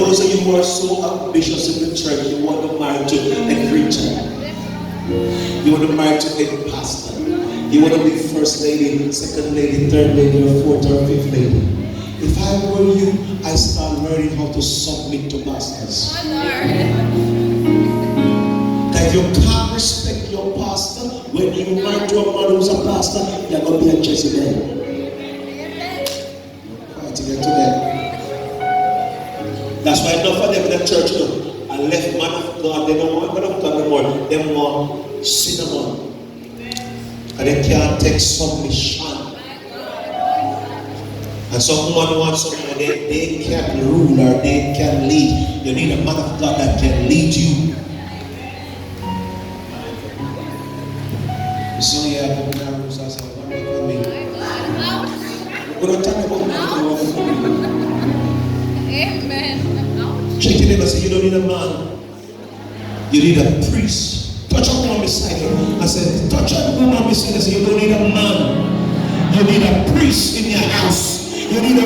those of you who are so ambitious in the church, you want to marry to a preacher. You want to marry to a pastor. You want to be first lady, second lady, third lady, or fourth or fifth lady. If I were you, I start learning how to submit to masters. If you can't respect your pastor, when you marry to a man who's a pastor, you're going to be a Jezebel. Quite to get to that. That's why enough of them in the church, you know, and left man of God, they don't want man of God anymore. They want cinnamon. And they can't take submission. And someone wants someone they can't rule or they can lead. You need a man of God that can lead you. So yeah, I'm going to say, what do you mean? We're going to talk about that. Amen. Check it out and say, you don't need a man. You need a priest. Touch a woman beside you. I said, touch a woman beside you. I said, you don't need a man. You need a priest in your house. You need a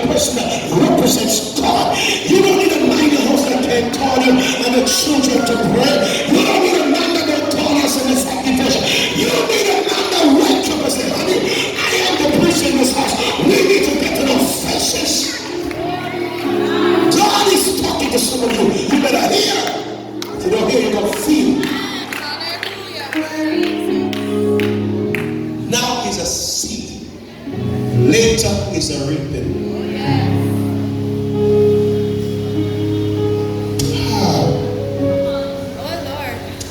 person that represents God. You don't need a man in your house that can call you and the children to pray. You don't need a man that can call us in the sanctification. You don't need a man that wakes up and says, honey, I am the priest in this house. We need to get to know faces. God is talking to some of you. You better hear. If you don't hear, you're going to feel. Now is a seed. Later is a reaping.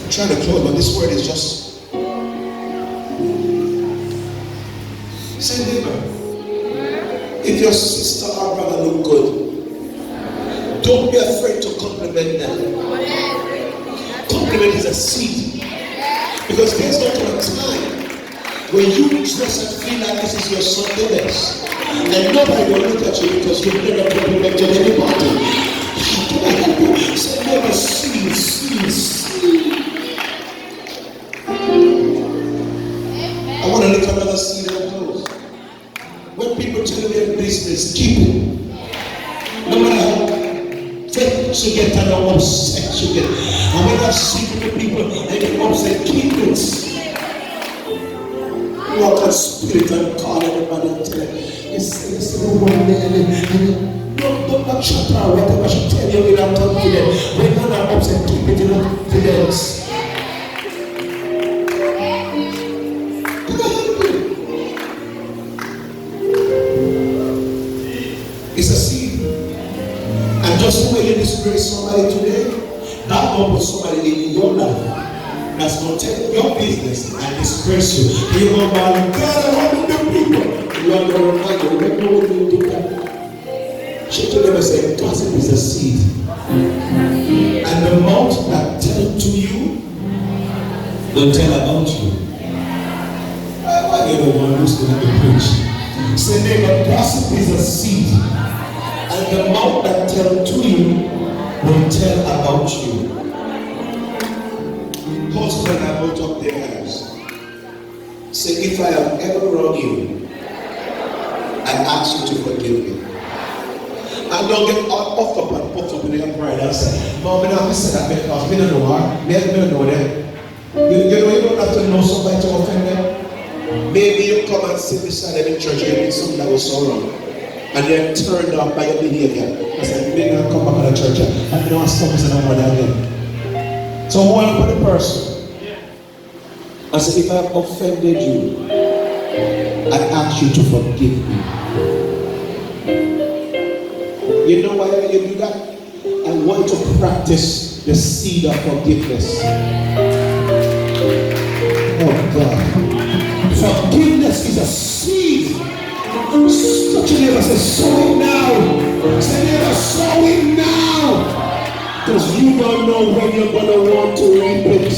I'm trying to close, but this word is just. Say neighbor. If your sister or brother look good, don't be afraid to compliment them. Compliment is a seed. Because there's not a time when you dress and feel like this is your Sunday best, and nobody will look at you because you've never complimented anybody. Can I help you? Say, never see. I want to look at another seed and close. When people tell you their business, keep it. No matter how fake you get and how upset you get. And when I see the people and get upset, keep it. Walk on spirit and call everybody and tell them, listen, no one there. Don't shut her or whatever she tell you without talking to them. When you're not upset, keep it in confidence. It's a seed. And just the way you disgrace somebody today, that will put somebody in your life that's going to take your business and disgrace you. You're going to God, I want to do people. You are going to remind you, remember what you do that. She told them and said, gossip is a seed. And the mouth that tells to you will tell about you. Why you don't want who's going to be preached? Say, neighbor, gossip is a seed. And the mouth that tells to you will tell about you. Husband, I hold up their hands. Say, if I have ever wronged you, I ask you to forgive me. And don't get off up and puffed up in your pride and say, Mom, I don't say that because we don't know her. We don't know them. You don't have to know somebody to offend them. Maybe you come and sit beside them in church and you did something that was so wrong. And they're turned off by your behavior. I said, maybe I'll come back to the church and you don't ask something again. So I want to put a person. I said, if I have offended you, I ask you to forgive me. You know why you do that? I want to practice the seed of forgiveness. Oh God. Forgiveness is a seed. Touch your neighbor, say, sow it now. Say, neighbor, sow it now. Because you don't know when you're going to want to reap it.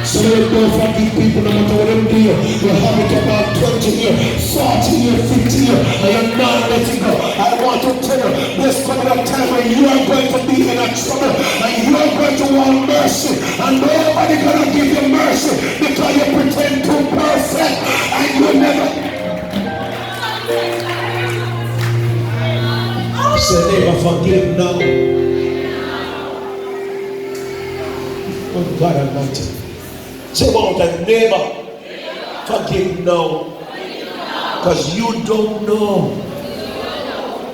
So you don't forgive people no matter what they do. You have it about 20 years, 40 years, 50 years, and you're not letting go. I want to tell you, there's coming a time when you are going to be in a trouble, and you are going to want mercy, and nobody going to give you mercy because you pretend to perfect, and you never. Say, neighbor, forgive now. Oh, God Almighty. Say one more time, neighbor, forgive now. Because you don't know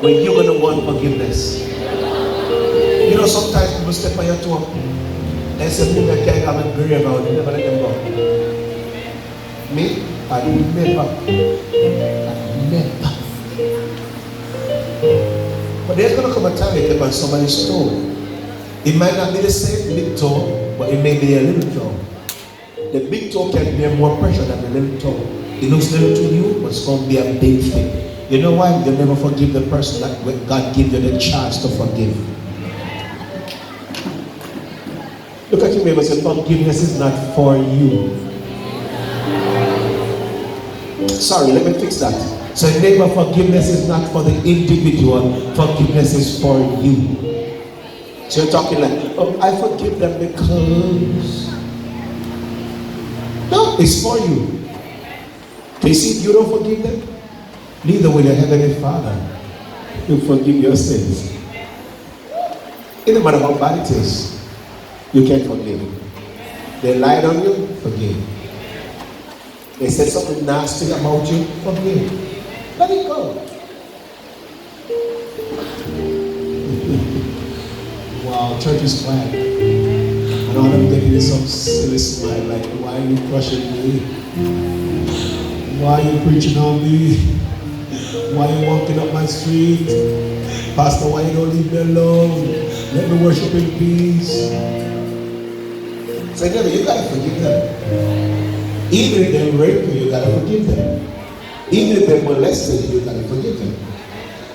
when you're going to want forgiveness. You know, sometimes people step on your toe and say, "I can't have a grave out, you never let them go." Me, I never. But there's going to come a time you step on somebody's toe. It might not be the same big toe, but it may be a little toe. The big toe can bear more pressure than the little toe. It looks little to you, but it's going to be a big thing. You know why? You never forgive the person that when God gives you the chance to forgive. Look at your neighbor and say, forgiveness is not for you. Sorry, let me fix that. So neighbor, forgiveness is not for the individual. Forgiveness is for you. So you're talking like, oh, I forgive them because... No, it's for you. You see, if you don't forgive them, neither will your heavenly Father will forgive your sins. It doesn't matter how bad it is, you can forgive. They lied on you, forgive. They said something nasty about you, forgive. Let it go. Wow, church is quiet. And all I'm getting is some silly smile like, why are you crushing me? Why are you preaching on me? Why are you walking up my street? Pastor, why you don't leave me alone? Let me worship in peace. Say, so, you gotta forgive them. Even if they rape you, you gotta forgive them. Even if they molested you, you gotta forgive them.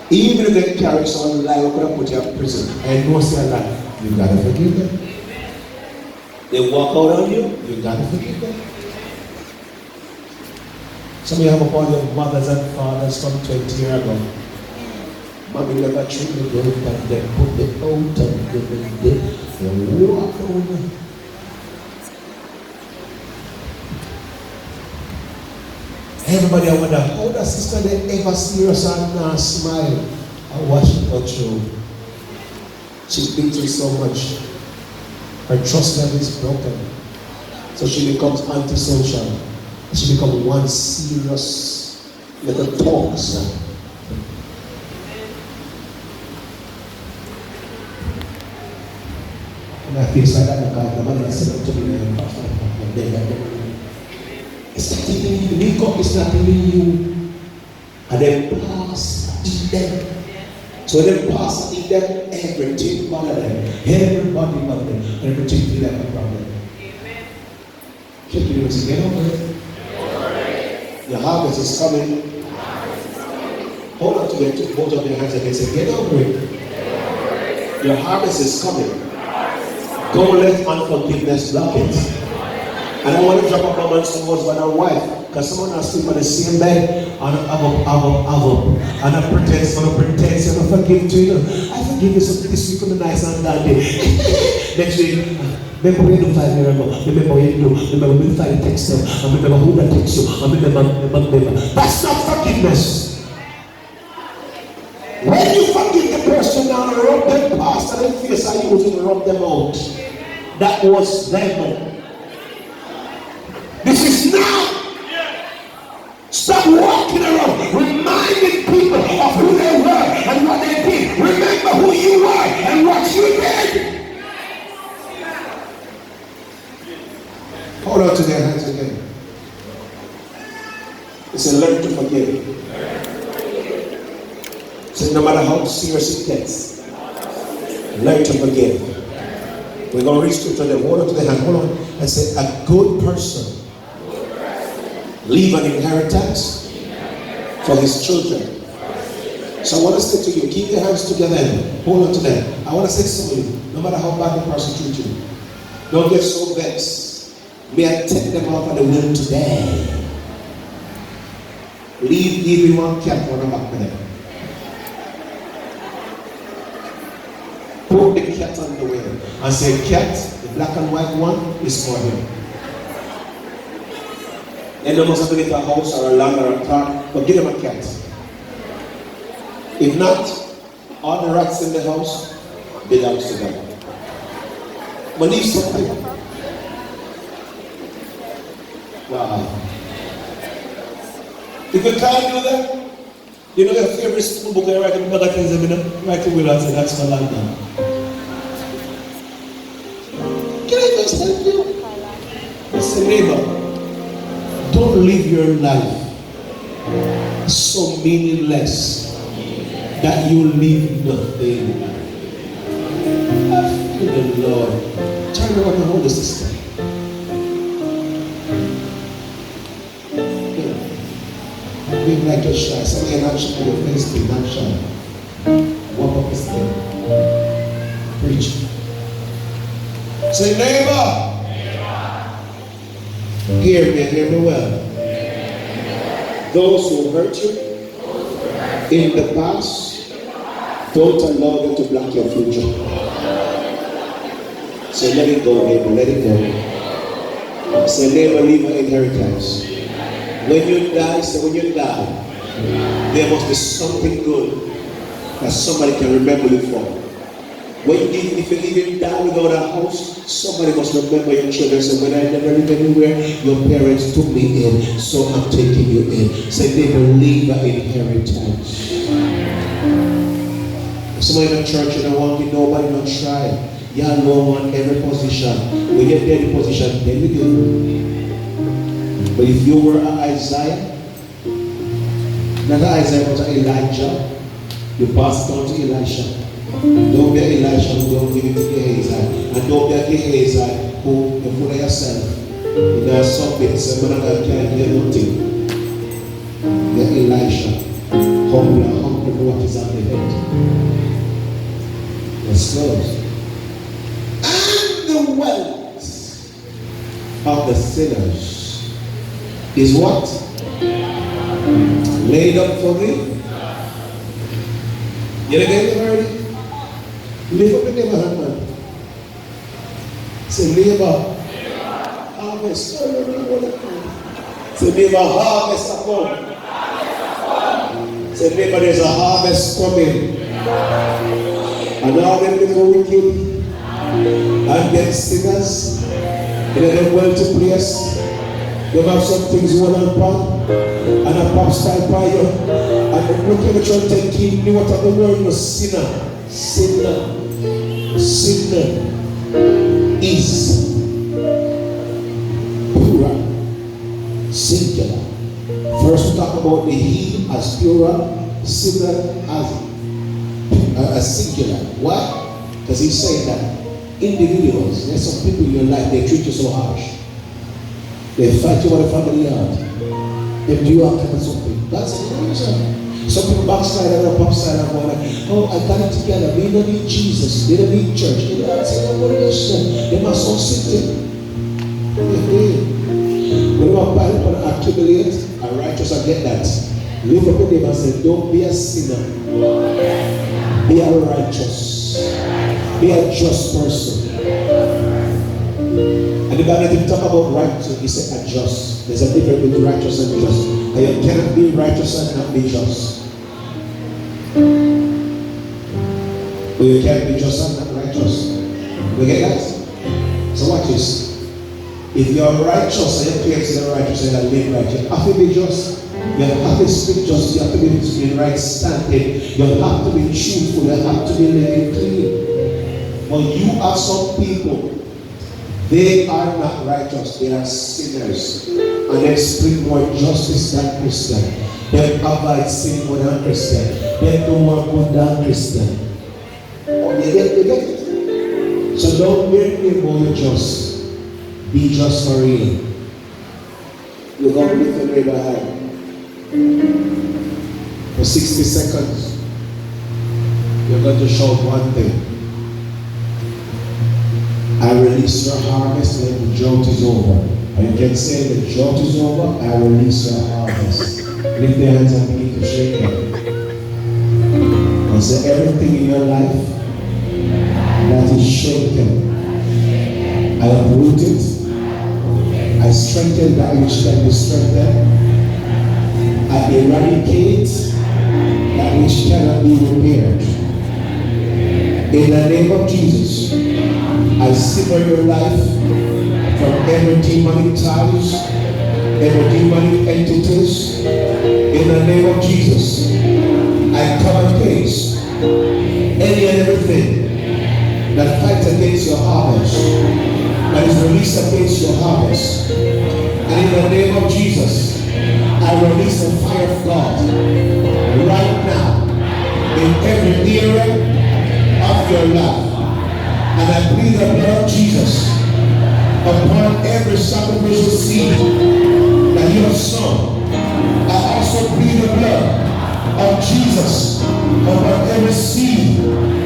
Even if they carry someone lie, we're gonna put you in prison and no say that, you gotta forgive them. They walk out on you, you gotta forgive them. Some of you have about your mothers and fathers from 20 years ago. Mommy never treated me good, but they put the out and they walk over. Everybody, I wonder, how does sister they ever serious and not smile? I watch her through. She's been through so much. Her trust level is broken. So she becomes antisocial. She becomes one serious little talker. And I feel like that because the money is said to me and it's not even you. Nico is not even you. And then pass eat them. So then pass eat them, everything bother them. Everybody bother them. Everything feel like a problem. Check it out, get over it. Your harvest is coming. Hold on to both of your hands and say, get over it. Your harvest is coming. Don't let unforgiveness block it. And I want to drop a bomb on someone's one and wife. Because someone has sleep on the same bed and have up. And I pretend you don't forgive to you. I forgive you something this week on the nice and that day. Next week, remember when you do 5 years ago. Remember when you do. Remember when you find text them. And remember who that text you. And remember. That's not forgiveness. When you forgive the person and rub them past and then face and you to rub them out. That was them. This is now. Stop walking around reminding people of who they were and what they did. Remember who you were and what you did. Hold on to their hands again. It's a learn to forgive. So no matter how serious it gets, learn to forgive. We're going to reach to them. Hold on to their hand. Hold on and say, a good person leave an inheritance for his children. So I want to say to you, keep your hands together and hold on to them. I want to say to you, no matter how bad the person treats you, don't get so vexed. May I take them out of the will today. Leave even one cat on the back of them. Put the cat on the wheel and say, cat, the black and white one is for him. They don't must have to get a house or a land or a car, but give them a cat. If not, All the rats in the house belongs to God. Believe something. Wow. If you can't do that, you know your favorite school book I write in other things, write it with us, and that's my life now. Can I just help you? Listen, neighbor, don't live your life so meaningless that you leave nothing. I feel the Lord. Turn around and hold the sister. Being like a shy. Somebody not shy. Your face be not shy. Walk up this thing. Preach. Say, neighbor. Hear me well. Those who hurt you in the past, don't allow them to block your future. Say, let it go, neighbor, let it go. Say, neighbor, leave an inheritance. When you die, say, when you die, there must be something good that somebody can remember you for. If you even die without a house, somebody must remember your children. So when I never lived anywhere, your parents took me in, so I'm taking you in. Say, neighbor, leave an inheritance. Somebody in the church, you don't want to nobody not try. Y'all know on every position. When you get the position, then we do. But if you were Isaiah, not Isaiah, but Elijah, you pass it on to Elisha. Don't be Elisha who don't give it to Gehazi. And don't be Gehazi who you put yourself. There are some bits that man God can't hear nothing. You're Elisha. Humble and humble for what is on the head. Let's close. And the wealth of the sinners is what? Laid up for me. You never heard it? Live up in the neighborhood, man. Say, neighbor, harvest. Say, neighbor, harvest upon. Say, neighbor, there's a harvest coming. And all them little wicked and them sinners in them wealthy place, you have some things you want to pop, and a pop style by you, and the wicked trying to take in what of the word no sinner. Sinner is plural, singular. First we talk about the he as plural, sinner as singular. Why? Because he's saying that individuals, there's some people in your life, they treat you so harsh. They fight you with a family yard. They do you after something. That's the reason. Some people backslide and upside and go like, oh, I got it together. We don't need Jesus. They don't need church. They don't say, what do they say? They must all sit there. When you are piled upon accumulate, a righteous will get that. Live up with them and say, don't be a sinner. Be a righteous. Be a just person. And the Bible didn't talk about righteous, he said adjust. There's a difference between righteous and just. And you cannot be righteous and not be just. But you can't be just and not righteous. We get that? So watch this. If you are righteous and you claim to be righteous and you live righteous, you have to be just. You have to speak just. You have to be in right standing. You have to be truthful. You have to be living clean. But you have some people, they are not righteous, they are sinners. And they speak more justice than Christian. They avoid sin more than Christian. They do more good than Christian. Oh, you get it? So don't be more just. Be just for real. You're going to lift your neighbor high. For 60 seconds, you're going to shout one thing. I release your harvest when the drought is over. And you can say the drought is over, I release your harvest. Lift your hands and begin to shake them. And say everything in your life that is shaken, I uproot it. I strengthen that which can be strengthened. I eradicate that which cannot be repaired. In the name of Jesus, I sever your life from every demonic ties, every demonic entities. In the name of Jesus, I come against any and everything that fights against your harvest, that is released against your harvest. And in the name of Jesus, I release the fire of God right now in every area of your life. And I plead the blood of Jesus upon every sacrificial seed that you have sown. I also plead the blood of Jesus upon every seed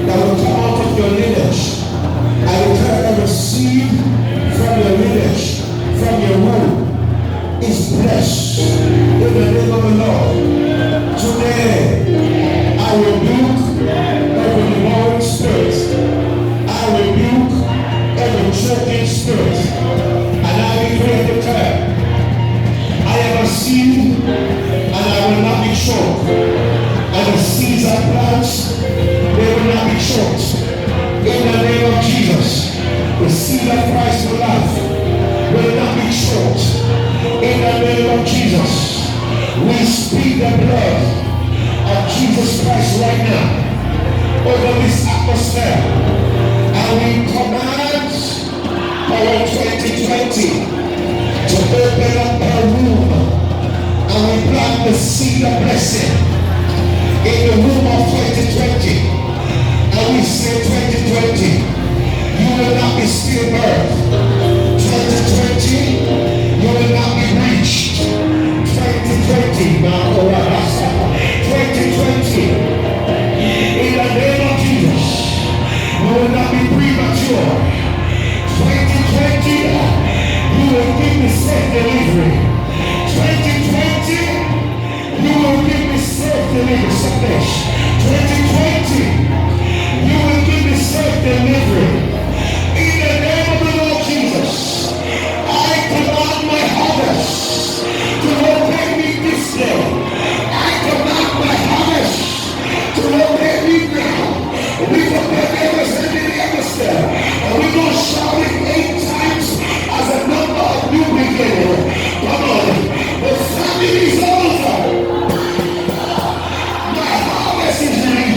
that will come out of your lineage. I declare every seed from your lineage, from your womb, is blessed in the name of the Lord. Today, I rebuke every demonic spirit. I rebuke every choking spirit. And I declare and declare, I am a seed and I will not be choked. And the seeds I plant, they will not be choked. In the name of Jesus, the seed of Christ for life will not be choked. In the name of Jesus, we speak the blood of Jesus Christ right now over this atmosphere. And we command our 2020 to open up our womb. And we plant the seed of blessing in the womb of 2020. And we say 2020, you will not be stillbirth. 2020, you will not be breached. 2020, 2020, in the name of Jesus, you will not be premature. 2020, you will give me safe delivery. 2020, you will give me safe delivery. 2020, you will give me safe delivery. In the name of the Lord Jesus, I command my harvest to locate me this day. I command my harvest to locate me now. We prepare every in the atmosphere. And we're going to shout it 8 times as a number of new beginning. Come on. The family is over. My harvest is released.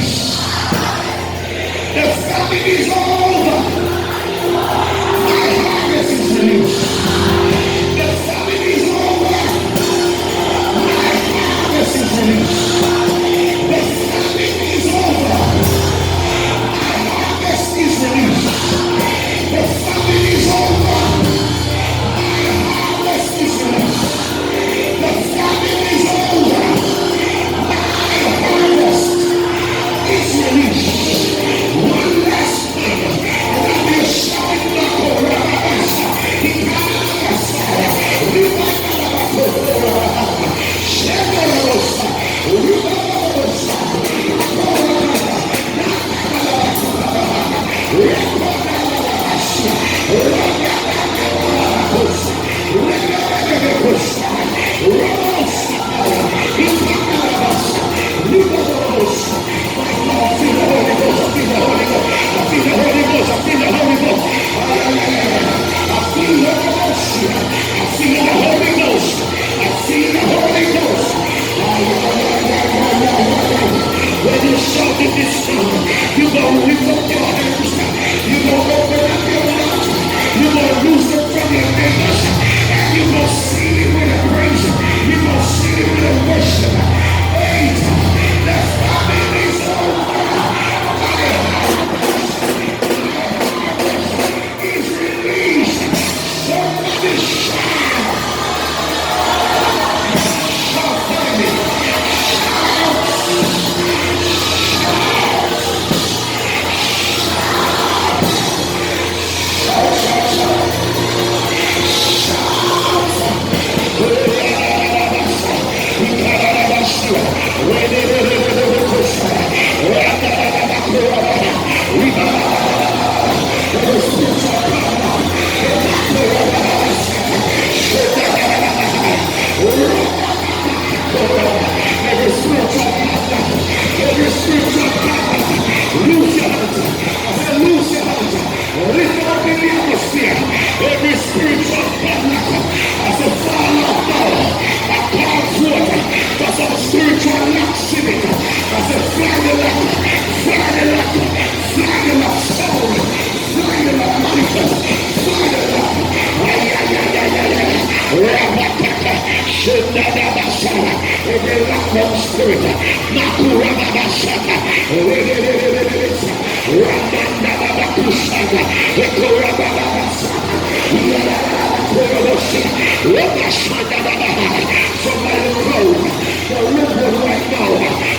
Somebody clothes, the look good right now.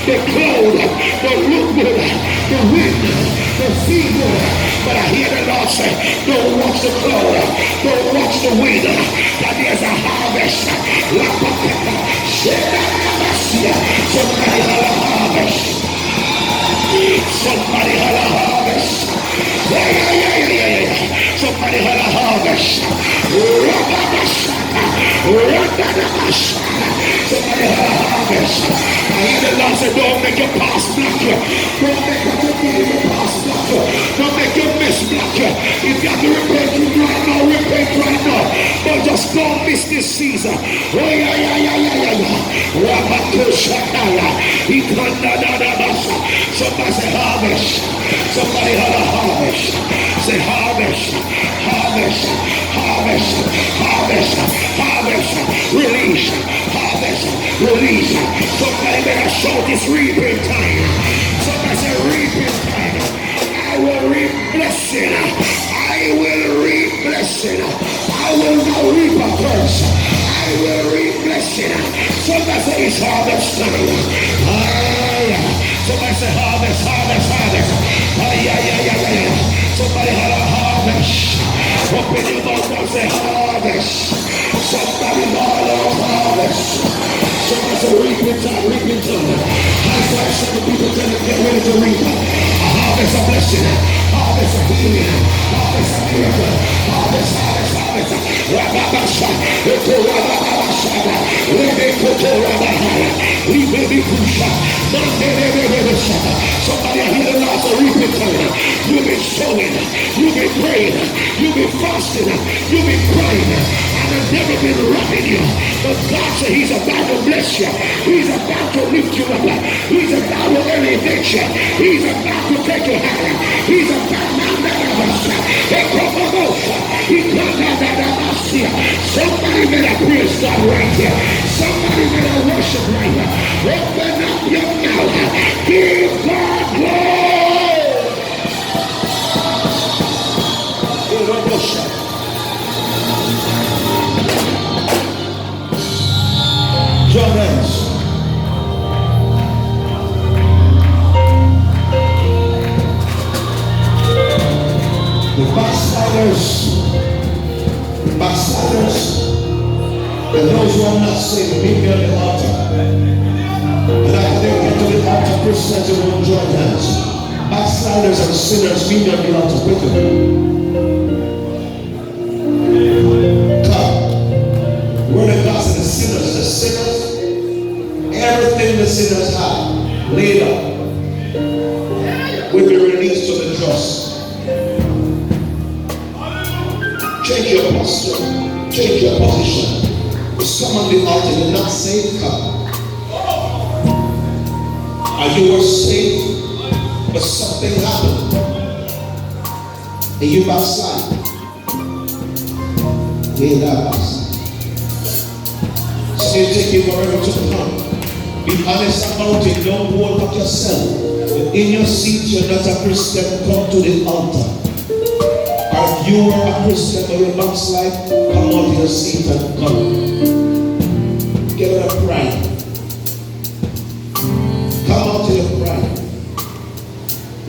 The clothes, the look good, the wind, the fever. But I hear the Lord say, don't watch the clothes, don't watch the wind. That there's a harvest. Somebody had a harvest. Somebody had a harvest. Yeah. Somebody had a harvest. Somebody had a harvest. I hear the Lord say, don't make your past block you. Don't make your past block you. Don't make your miss block you. If you have to repent right now, repent right now. But just don't miss this season. Oh yeah. Somebody say harvest. Somebody had a harvest. Say harvest. Harvest. Release. Harvest. Release. Somebody better shout this reaping time. Somebody say reaping time. I will reap blessing. I will reap blessing. I will not reap a curse. I will reap blessing. Somebody say it's harvest time. Somebody say harvest. Yeah. Somebody had a harvest. Open your mouth and say harvest. Somebody had a harvest. Somebody say reaping time. High five, some people tell them get ready to reap. A harvest of blessing. Harvest of healing. Harvest of miracle. Harvest. Somebody hear the Lord's reaping time. You've been sowing, you've been praying, you've been fasting, you've been praying, and there's never been robbing you. But God said He's about to bless you. He's about to lift you up. He's about to elevate you. He's about to take you higher. He's about to somebody better praise God right here. Somebody better worship right here. Open up your mouth. Give God glory. Join hands. The backsliders, and those who are not saved, meet me on the altar. And after they get to the altar, Christians will join hands. Backsliders and sinners, meet me on the altar quickly. Come. Word of God says the sinners, everything the sinners have laid up will be released to the just. Change your posture, change your position. If come on the altar, you're not saved, come. Or you were saved, but something happened, and you backslide. So it take you forever to come. Be honest about it, don't hold back yourself. In your seat, you're not a Christian, come to the altar. Or if you were a Christian or you backslide, come out of your seat and come. Get out of pride. Come out of your pride.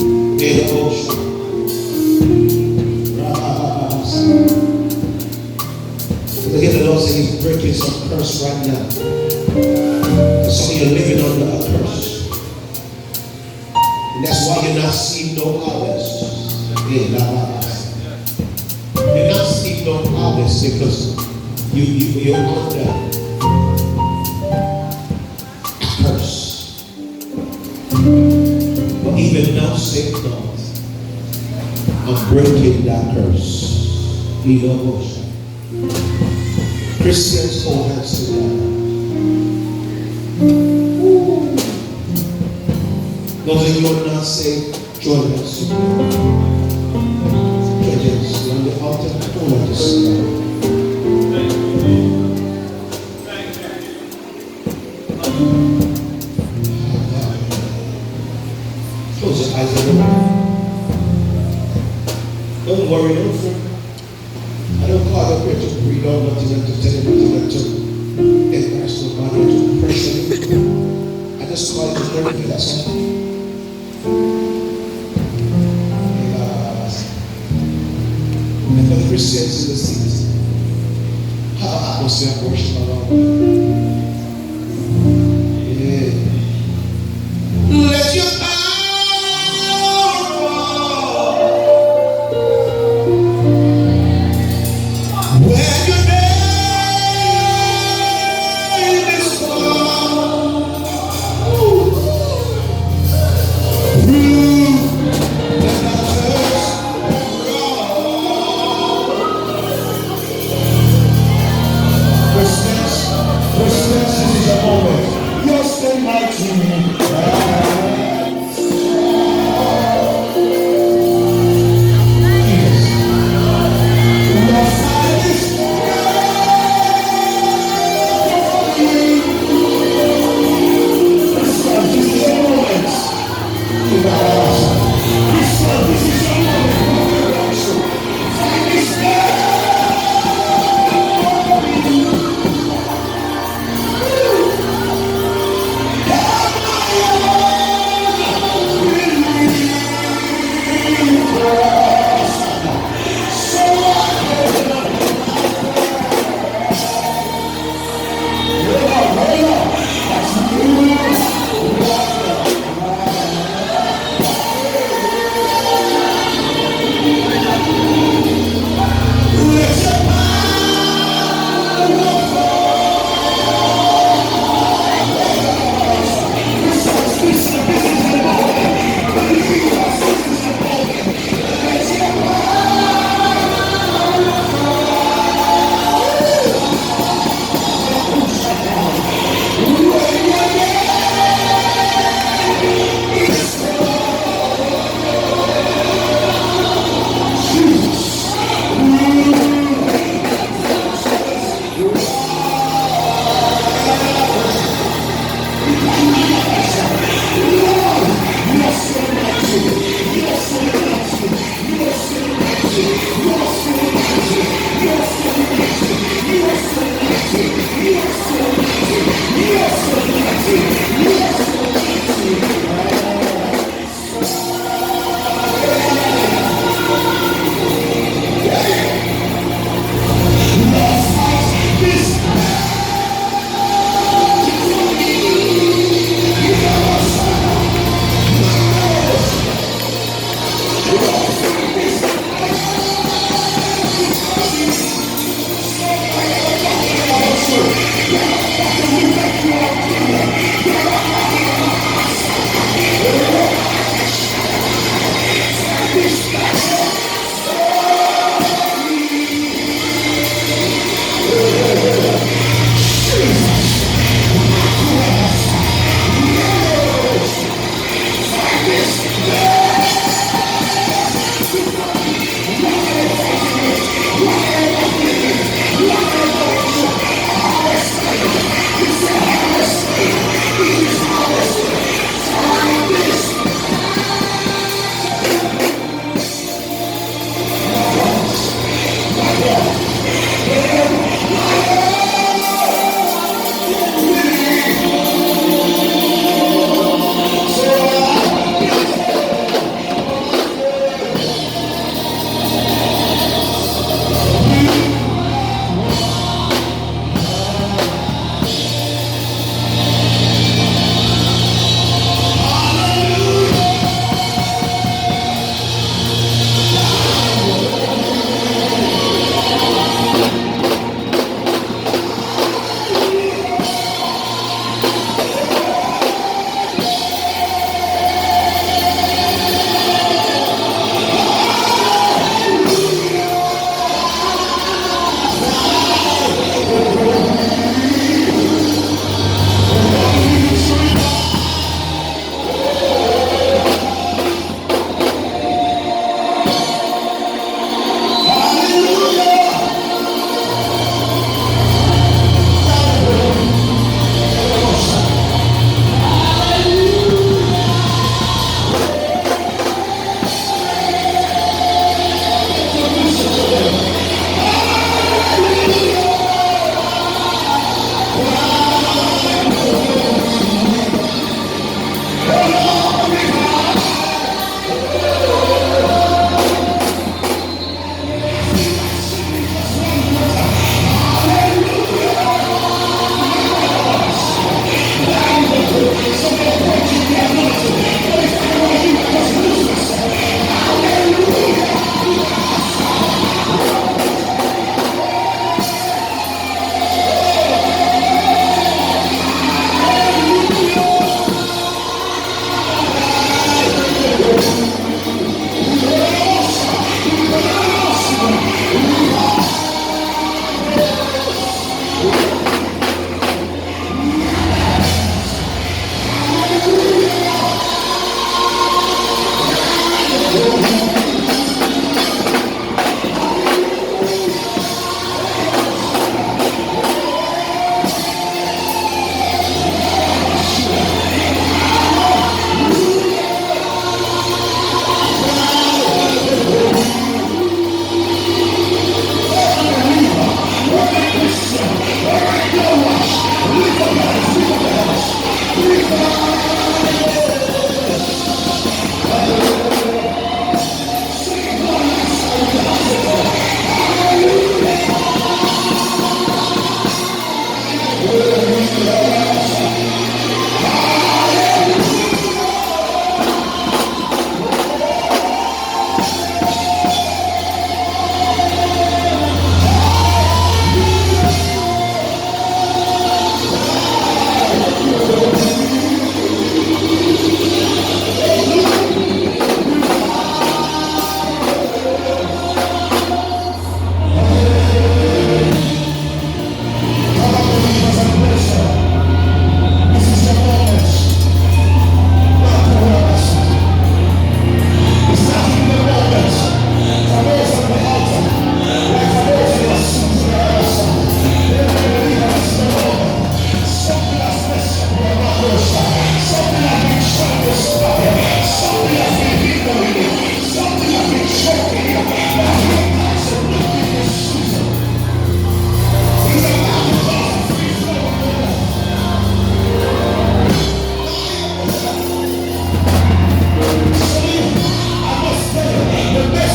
In the ocean. Look at the Lord say He's breaking some curse right now. Some of you are living under a curse. And that's why you're not seeing no harvest. You're not seeing no harvest because you're under a curse. But even now, say God, I'm breaking that curse. Christians, hold hands together. Those of you who are not saved, join us. Join us on the altar. Don't let us go. close your eyes a little bit. Don't worry, don't fret. I don't call up here to read all nothing and to tell you nothing and to embarrass nobody or to pressure you. I just call it to learn you, that's all. Yes. And for the Christians in the seat, how atmosphere of worship around you. Yeah. Let your power fall when your name is called. Through the mountains, Christmas, Christmas.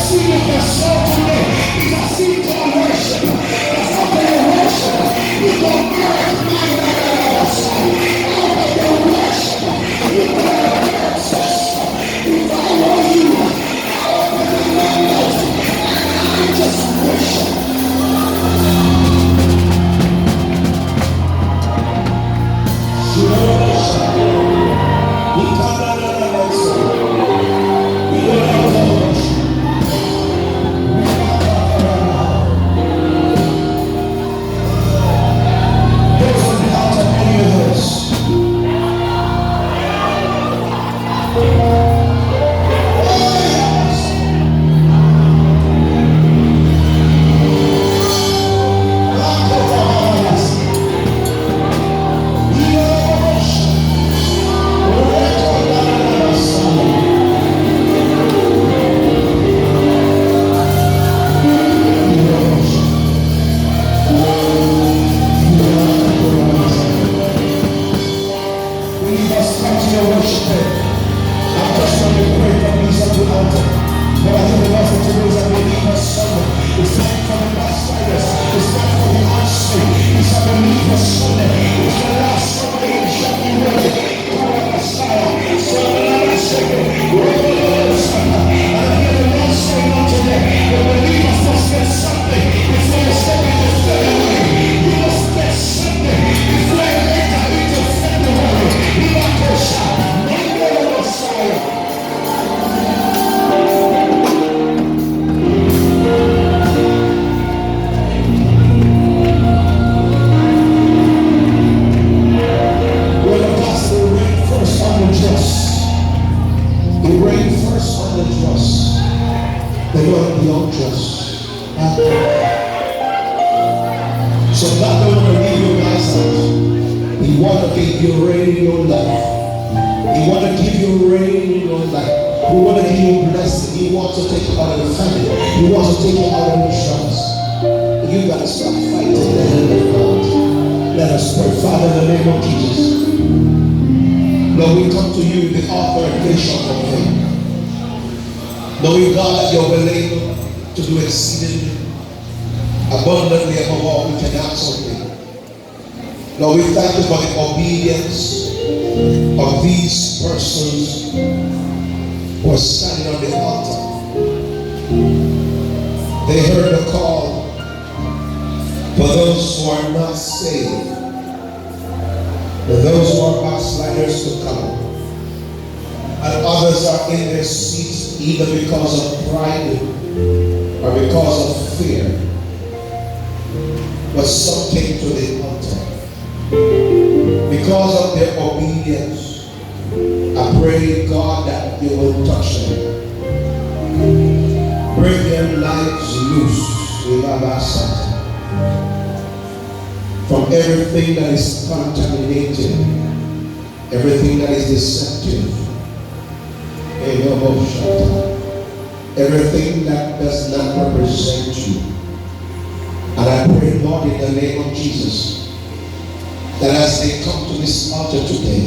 seed of the soul today. It's a seed called worship. That's how they worship. You go birth my soul. Out of your worship, you birth success. If I were you, I open the windows and I just worship. Knowing God that you're able to do exceedingly abundantly above all we can ask or think. Lord, we thank you for the obedience of these persons who are standing on the altar. They heard the call for those who are not saved, for those who are backsliders to come. And others are in their seats either because of pride or because of fear. But some came to the altar. Because of their obedience, I pray, God, that you will touch them. Bring their lives loose from everything that is contaminated, everything that is deceptive, everything that does not represent you. And I pray, Lord, in the name of Jesus, that as they come to this altar today,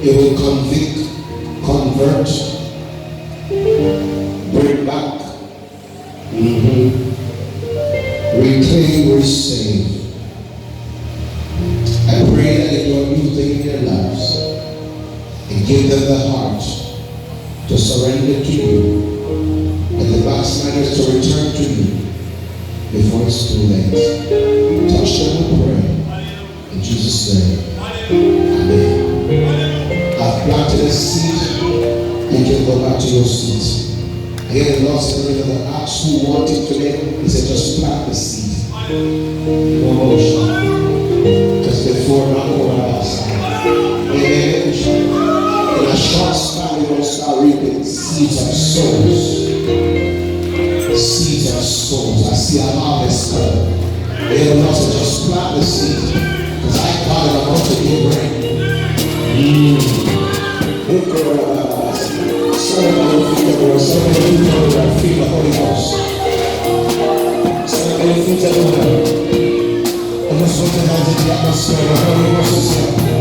it will convict, convert, bring back, reclaim, resave. I pray that you do a new thing in their lives and give them the heart to surrender to you and the backsliders to return to you before it's too late. Touch them, we pray. In Jesus' name. Amen. I've planted a seed. You can go back to your seats. I hear the Lord saying that ask who wanted today. He said, just plant the seed. No motion. Because before not going outside. Amen. In a short span, you will start reaping seeds of souls. Seeds of souls. I see a harvest coming. And the Lord said, just plant the seed. Because I got it about to give rain. Some of you feel the Holy Ghost. Some of you feel the Holy Ghost. I just want to have the atmosphere. The Holy Ghost is here.